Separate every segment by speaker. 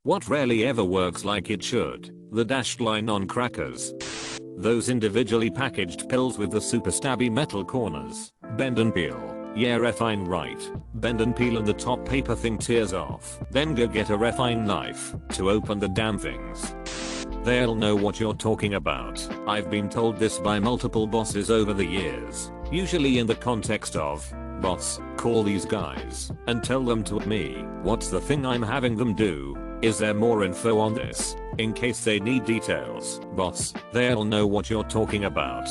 Speaker 1: What rarely ever works like it should. The dashed line on crackers. Those individually packaged pills with the super stabby metal corners. Bend and peel. Yeah, refine right. Bend and peel and the top paper thing tears off. Then go get a refine knife to open the damn things. They'll know what you're talking about. I've been told this by multiple bosses over the years. Usually in the context of, boss, call these guys and tell them to me. What's the thing I'm having them do? Is there more info on this? In case they need details. Boss, they'll know what you're talking about.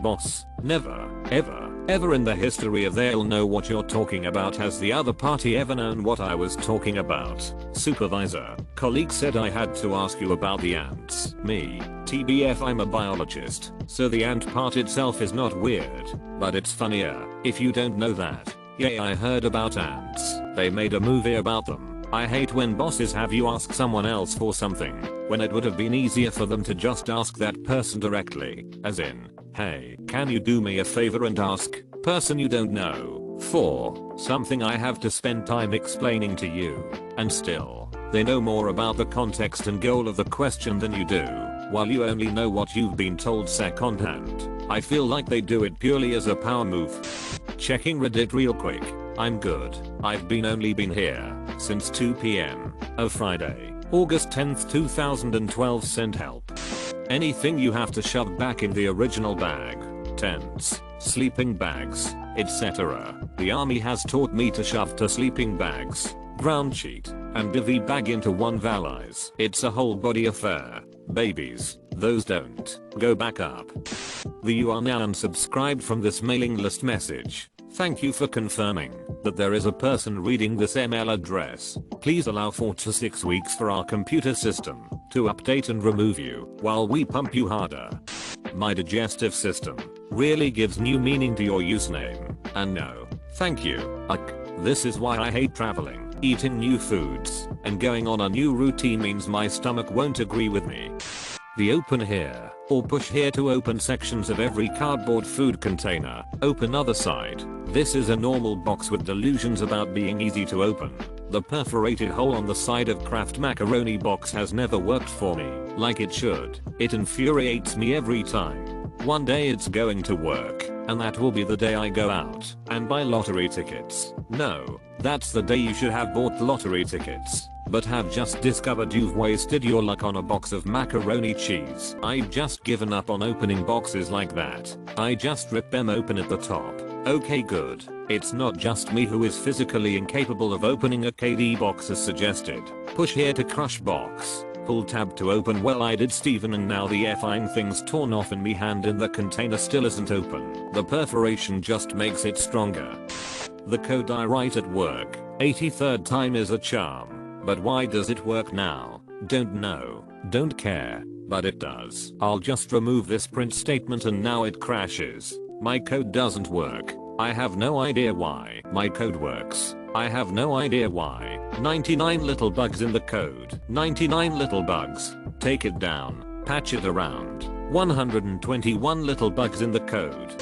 Speaker 1: Boss, never, ever in the history of they'll know what you're talking about has the other party ever known what I was talking about. Supervisor, colleague said I had to ask you about the ants. Me, TBF, I'm a biologist, so the ant part itself is not weird, but it's funnier if you don't know that. Yeah, I heard about ants. They made a movie about them. I hate when bosses have you ask someone else for something, when it would have been easier for them to just ask that person directly, as in, hey, can you do me a favor and ask person you don't know for something I have to spend time explaining to you, and still, they know more about the context and goal of the question than you do, while you only know what you've been told secondhand. I feel like they do it purely as a power move. Checking Reddit real quick. I'm good. I've only been here since 2 p.m. of Friday, August 10th, 2012. Send help. Anything you have to shove back in the original bag. Tents, sleeping bags, etc. The army has taught me to shove two sleeping bags, ground sheet, and divvy bag into one valise. It's a whole body affair. Babies, those don't go back up. You are now unsubscribed from this mailing list message. Thank you for confirming that there is a person reading this email address. Please allow 4 to 6 weeks for our computer system to update and remove you while we pump you harder. My digestive system really gives new meaning to your username. And no, thank you. This is why I hate traveling. Eating new foods and going on a new routine means my stomach won't agree with me. The open here or push here to open sections of every cardboard food container. Open other side. This is a normal box with delusions about being easy to open. The perforated hole on the side of Kraft macaroni box has never worked for me like it should. It infuriates me every time. One day it's going to work, and that will be the day I go out and buy lottery tickets. No, that's the day you should have bought lottery tickets, but have just discovered you've wasted your luck on a box of macaroni cheese. I've just given up on opening boxes like that. I just rip them open at the top. Okay, good. It's not just me who is physically incapable of opening a KD box as suggested. Push here to crush box. Pull tab to open. Well, I did Steven, and now the effing thing's torn off and me hand in the container still isn't open. The perforation just makes it stronger. The code I write at work, 83rd time is a charm. But why does it work now? Don't know. Don't care. But it does. I'll just remove this print statement and now it crashes. My code doesn't work. I have no idea why. My code works. I have no idea why. 99 little bugs in the code. 99 little bugs. Take it down. Patch it around. 121 little bugs in the code.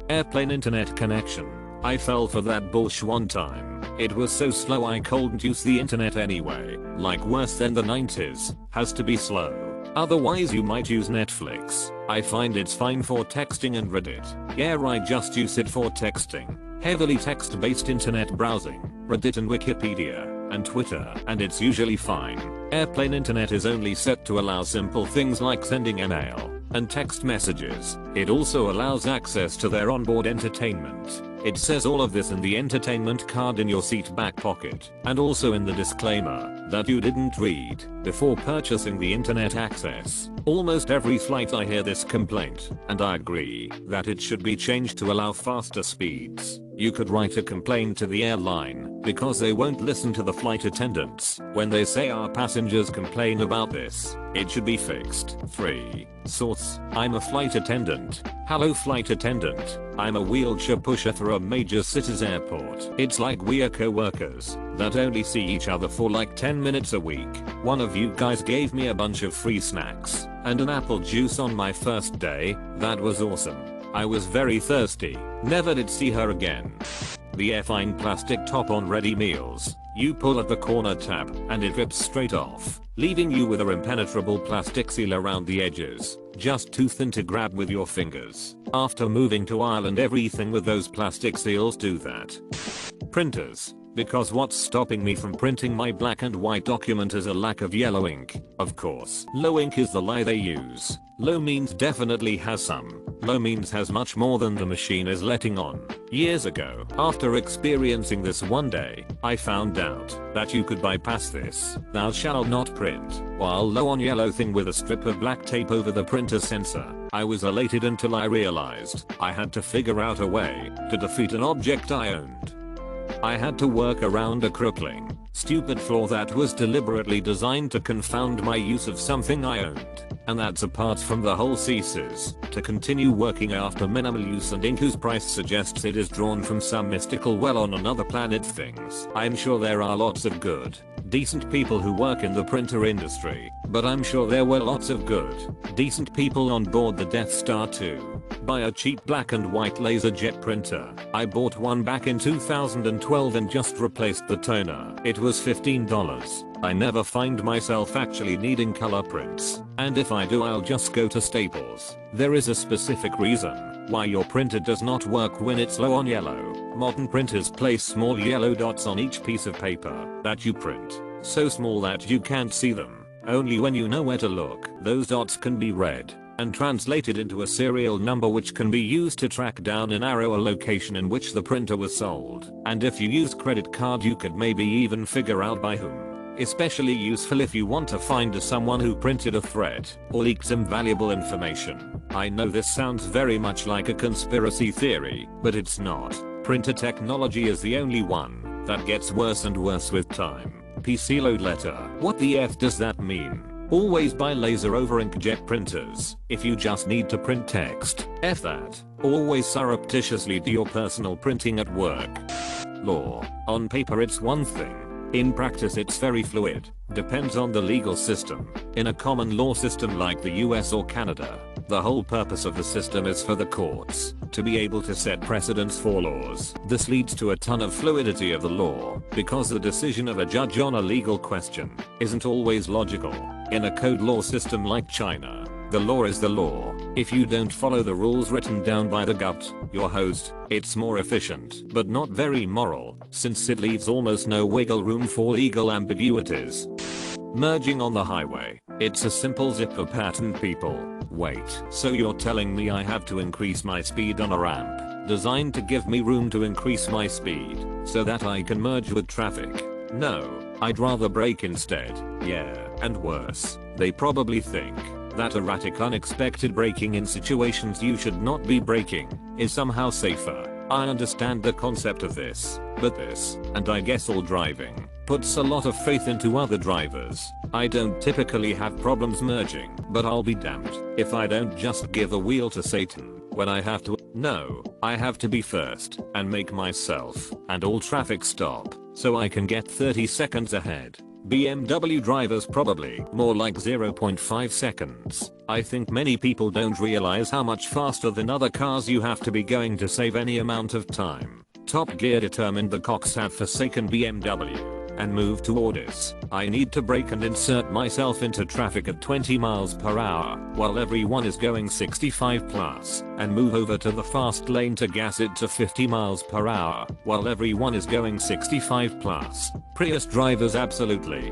Speaker 1: Airplane internet connection. I fell for that bullshit one time. It was so slow I couldn't use the internet anyway. Like worse than the 90s. Has to be slow. Otherwise you might use Netflix. I find it's fine for texting and Reddit. Yeah, I just use it for texting. Heavily text-based internet browsing, Reddit and Wikipedia, and Twitter, and it's usually fine. Airplane internet is only set to allow simple things like sending email and text messages. It also allows access to their onboard entertainment. It says all of this in the entertainment card in your seat back pocket, and also in the disclaimer that you didn't read before purchasing the internet access. Almost every flight I hear this complaint, and I agree that it should be changed to allow faster speeds. You could write a complaint to the airline because they won't listen to the flight attendants when they say our passengers complain about this. It should be fixed. 3. Source: I'm a flight attendant. Hello flight attendant. I'm a wheelchair pusher for a major city's airport. It's like we're co-workers that only see each other for like 10 minutes a week. One of you guys gave me a bunch of free snacks and an apple juice on my first day. That was awesome. I was very thirsty. Never did see her again. The effing plastic top on ready meals You pull at the corner tab and it rips straight off, leaving you with a impenetrable plastic seal around the edges, just too thin to grab with your fingers. After moving to Ireland, everything with those plastic seals do that. Printers. Because what's stopping me from printing my black and white document is a lack of yellow ink. Of course, low ink is the lie they use. Low means definitely has some. Low means has much more than the machine is letting on. Years ago, after experiencing this one day, I found out that you could bypass this "thou shalt not print" while low on yellow thing with a strip of black tape over the printer sensor. I was elated until I realized I had to figure out a way to defeat an object I owned. I had to work around a crippling, stupid flaw that was deliberately designed to confound my use of something I owned. And that's apart from the whole ceases to continue working after minimal use and ink whose price suggests it is drawn from some mystical well on another planet things. I'm sure there are lots of good, decent people who work in the printer industry, but I'm sure there were lots of good, decent people on board the Death Star too. Buy a cheap black and white laser jet printer. I bought one back in 2012 and just replaced the toner. It was $15. I never find myself actually needing color prints, and if I do I'll just go to Staples. There is a specific reason why your printer does not work when it's low on yellow. Modern printers place small yellow dots on each piece of paper that you print, so small that you can't see them. Only when you know where to look, those dots can be read and translated into a serial number which can be used to track down an arrow or location in which the printer was sold. And if you use credit card you could maybe even figure out by whom. Especially useful if you want to find someone who printed a threat or leaked some valuable information. I know this sounds very much like a conspiracy theory, but it's not. Printer technology is the only one that gets worse and worse with time. PC load letter. What the F does that mean? Always buy laser over inkjet printers if you just need to print text. F that. Always surreptitiously do your personal printing at work. Law. On paper it's one thing. In practice it's very fluid. Depends on the legal system. In a common law system like the US or Canada, the whole purpose of the system is for the courts to be able to set precedents for laws. This leads to a ton of fluidity of the law because the decision of a judge on a legal question isn't always logical. In a code law system like China, the law is the law. If you don't follow the rules written down by the gut, your host, it's more efficient but not very moral since it leaves almost no wiggle room for legal ambiguities. Merging on the highway. It's a simple zipper pattern, people. Wait, so you're telling me I have to increase my speed on a ramp designed to give me room to increase my speed so that I can merge with traffic? No, I'd rather brake instead. Yeah, and worse, they probably think that erratic unexpected braking in situations you should not be braking is somehow safer. I understand the concept of this, but this, and I guess all driving, puts a lot of faith into other drivers. I don't typically have problems merging, but I'll be damned if I don't just give a wheel to Satan when I have to. No, I have to be first and make myself and all traffic stop so I can get 30 seconds ahead. BMW drivers probably more like 0.5 seconds. I think many people don't realize how much faster than other cars you have to be going to save any amount of time. Top Gear determined the cocks have forsaken BMW and moved toward us. I need to brake and insert myself into traffic at 20 miles per hour while everyone is going 65 plus and move over to the fast lane to gas it to 50 miles per hour while everyone is going 65 plus. Prius drivers absolutely.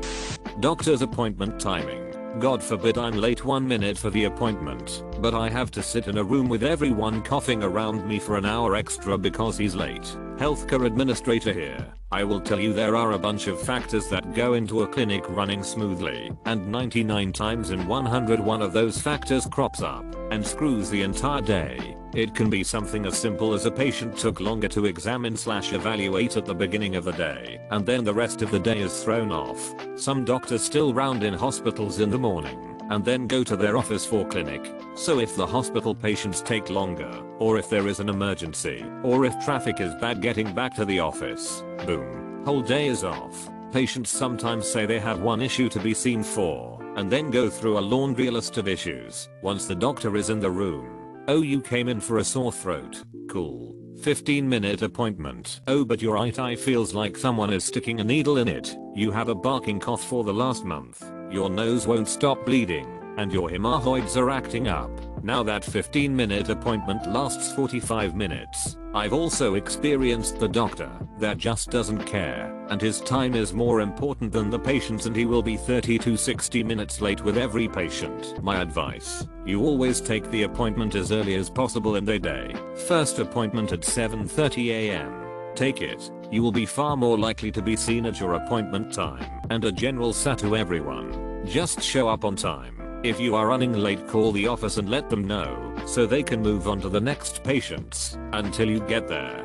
Speaker 1: Doctor's appointment timing. God forbid I'm late 1 minute for the appointment, but I have to sit in a room with everyone coughing around me for an hour extra because he's late. Healthcare administrator here. I will tell you there are a bunch of factors that go into a clinic running smoothly, and 99 times in 100 one of those factors crops up and screws the entire day. It can be something as simple as a patient took longer to examine/evaluate at the beginning of the day, and then the rest of the day is thrown off. Some doctors still round in hospitals in the morning and then go to their office for clinic. So if the hospital patients take longer, or if there is an emergency, or if traffic is bad getting back to the office, boom, whole day is off. Patients sometimes say they have one issue to be seen for, and then go through a laundry list of issues once the doctor is in the room. Oh, you came in for a sore throat. Cool. 15-minute appointment. Oh, but your right eye feels like someone is sticking a needle in it. You have a barking cough for the last month. Your nose won't stop bleeding. And your hemorrhoids are acting up. Now that 15-minute appointment lasts 45 minutes. I've also experienced the doctor that just doesn't care, and his time is more important than the patient's, and he will be 30 to 60 minutes late with every patient. My advice: you always take the appointment as early as possible in the day. First appointment at 7:30 AM. Take it. You will be far more likely to be seen at your appointment time. And a general sat to everyone: just show up on time. If you are running late, call the office and let them know so they can move on to the next patients until you get there.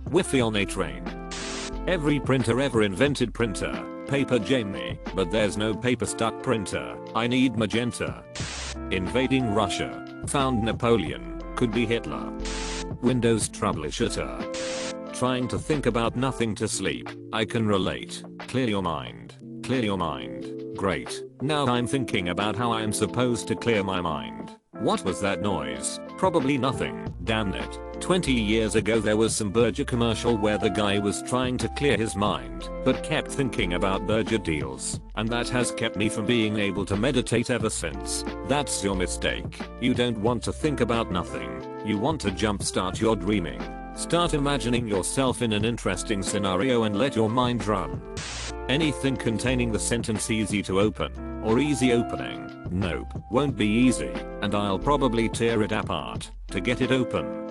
Speaker 1: Wi-Fi on a train. Every printer ever invented printer. Paper Jamie, but there's no paper stuck printer. I need magenta. Invading Russia. Found Napoleon. Could be Hitler. Windows troubleshooter. Trying to think about nothing to sleep. I can relate. Clear your mind. Clear your mind. Great. Now I'm thinking about how I'm supposed to clear my mind. What was that noise? Probably nothing. Damn it. 20 years ago there was some burger commercial where the guy was trying to clear his mind, but kept thinking about burger deals. And that has kept me from being able to meditate ever since. That's your mistake. You don't want to think about nothing. You want to jumpstart your dreaming. Start imagining yourself in an interesting scenario and let your mind run. Anything containing the sentence easy to open or easy opening. Nope, won't be easy, and I'll probably tear it apart to get it open.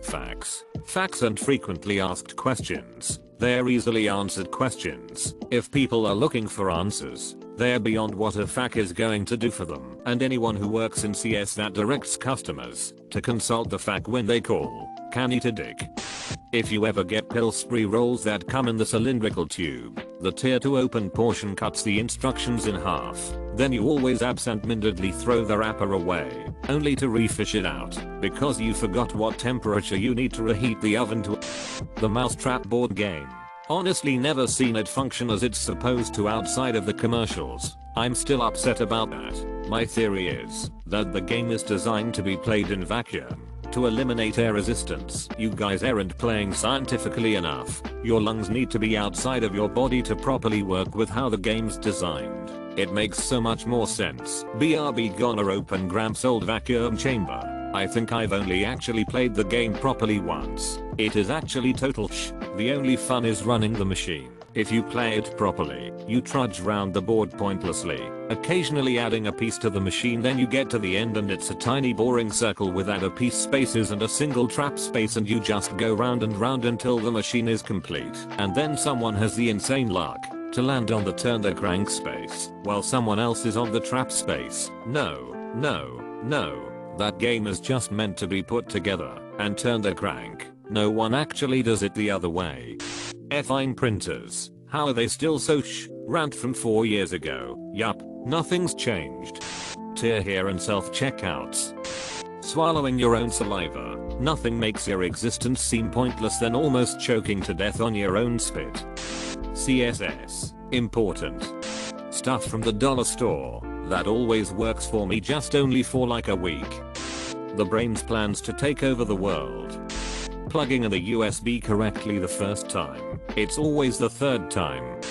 Speaker 1: Facts. Facts and frequently asked questions. They're easily answered questions. If people are looking for answers, they're beyond what a fact is going to do for them. And anyone who works in CS that directs customers to consult the fact when they call can eat a dick. If you ever get Pillsbury rolls that come in the cylindrical tube, the tear to open portion cuts the instructions in half. Then you always absent-mindedly throw the wrapper away, only to refish it out, because you forgot what temperature you need to reheat the oven to. The Mousetrap board game. Honestly never seen it function as it's supposed to outside of the commercials. I'm still upset about that. My theory is that the game is designed to be played in vacuum to eliminate air resistance. You guys aren't playing scientifically enough. Your lungs need to be outside of your body to properly work with how the game's designed. It makes so much more sense. BRB gonna open Gramps' old vacuum chamber. I think I've only actually played the game properly once. It is actually total sh. The only fun is running the machine. If you play it properly, you trudge round the board pointlessly, occasionally adding a piece to the machine, then you get to the end and it's a tiny boring circle without a piece spaces and a single trap space, and you just go round and round until the machine is complete. And then someone has the insane luck to land on the turn the crank space while someone else is on the trap space. No. That game is just meant to be put together and turn the crank. No one actually does it the other way. Effing printers. How are they still so rant from 4 years ago. Yup, nothing's changed. Tear here and self-checkouts. Swallowing your own saliva. Nothing makes your existence seem pointless than almost choking to death on your own spit. CSS. Important. Stuff from the dollar store that always works for me, just only for like a week. The brain's plans to take over the world. Plugging in the USB correctly the first time. It's always the third time.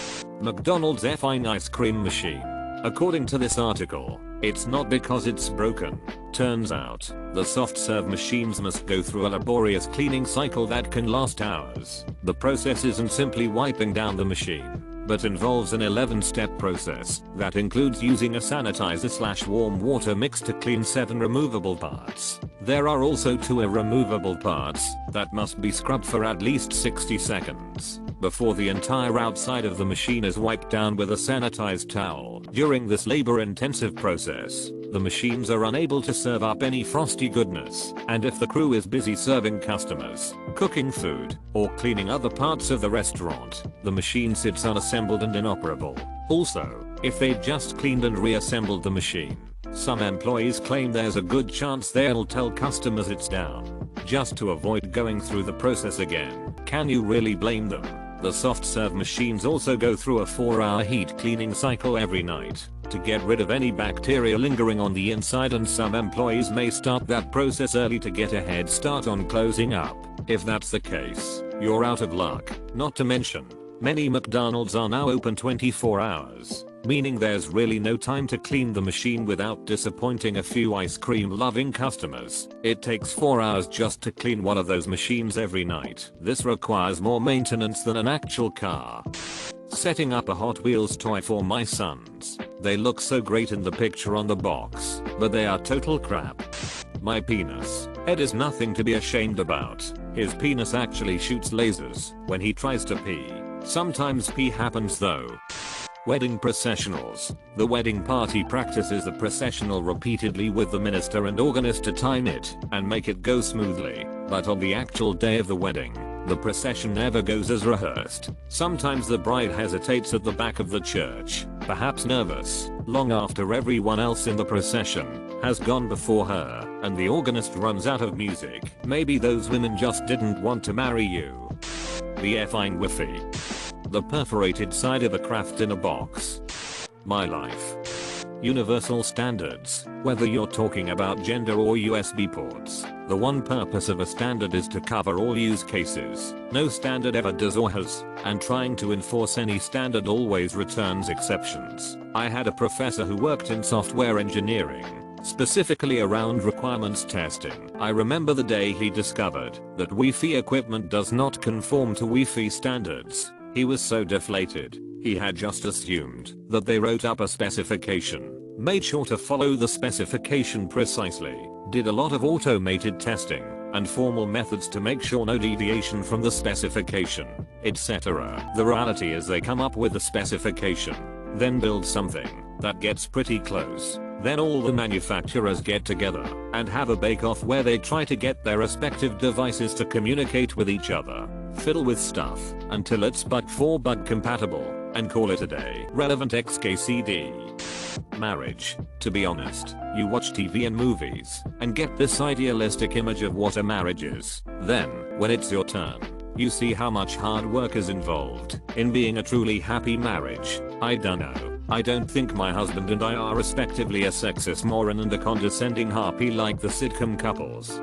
Speaker 1: McDonald's effing ice cream machine. According to this article, it's not because it's broken. Turns out, the soft serve machines must go through a laborious cleaning cycle that can last hours. The process isn't simply wiping down the machine, but involves an 11-step process that includes using a sanitizer/warm water mix to clean 7 removable parts. There are also 2 irremovable parts that must be scrubbed for at least 60 seconds before the entire outside of the machine is wiped down with a sanitized towel. During this labor-intensive process, the machines are unable to serve up any frosty goodness, and if the crew is busy serving customers, cooking food, or cleaning other parts of the restaurant, the machine sits unassembled and inoperable. Also, if they just cleaned and reassembled the machine, some employees claim there's a good chance they'll tell customers it's down, just to avoid going through the process again. Can you really blame them? The soft serve machines also go through a 4-hour heat cleaning cycle every night to get rid of any bacteria lingering on the inside, and some employees may start that process early to get a head start on closing up. If that's the case, you're out of luck. Not to mention, many McDonald's are now open 24 hours, meaning there's really no time to clean the machine without disappointing a few ice cream loving customers. It takes 4 hours just to clean one of those machines every night. This requires more maintenance than an actual car. Setting up a Hot Wheels toy for my sons. They look so great in the picture on the box, but they are total crap. My penis. Ed is nothing to be ashamed about. His penis actually shoots lasers when he tries to pee. Sometimes pee happens though. Wedding processionals. The wedding party practices the processional repeatedly with the minister and organist to time it and make it go smoothly, but on the actual day of the wedding, the procession never goes as rehearsed. Sometimes the bride hesitates at the back of the church, perhaps nervous, long after everyone else in the procession has gone before her, and the organist runs out of music. Maybe those women just didn't want to marry you. The effing Wi-Fi. The perforated side of a craft in a box. My life. Universal standards. Whether you're talking about gender or USB ports, the one purpose of a standard is to cover all use cases. No standard ever does or has, and trying to enforce any standard always returns exceptions. I had a professor who worked in software engineering, specifically around requirements testing. I remember the day he discovered that Wi-Fi equipment does not conform to Wi-Fi standards. He was so deflated. He had just assumed that they wrote up a specification, made sure to follow the specification precisely, did a lot of automated testing and formal methods to make sure no deviation from the specification, etc. The reality is they come up with the specification, then build something that gets pretty close. Then all the manufacturers get together and have a bake-off where they try to get their respective devices to communicate with each other, fiddle with stuff until it's bug for bug compatible, and call it a day. Relevant XKCD. Marriage. To be honest, you watch TV and movies and get this idealistic image of what a marriage is. Then, when it's your turn, you see how much hard work is involved in being a truly happy marriage. I dunno. I don't think my husband and I are respectively a sexist moron and a condescending harpy like the sitcom couples.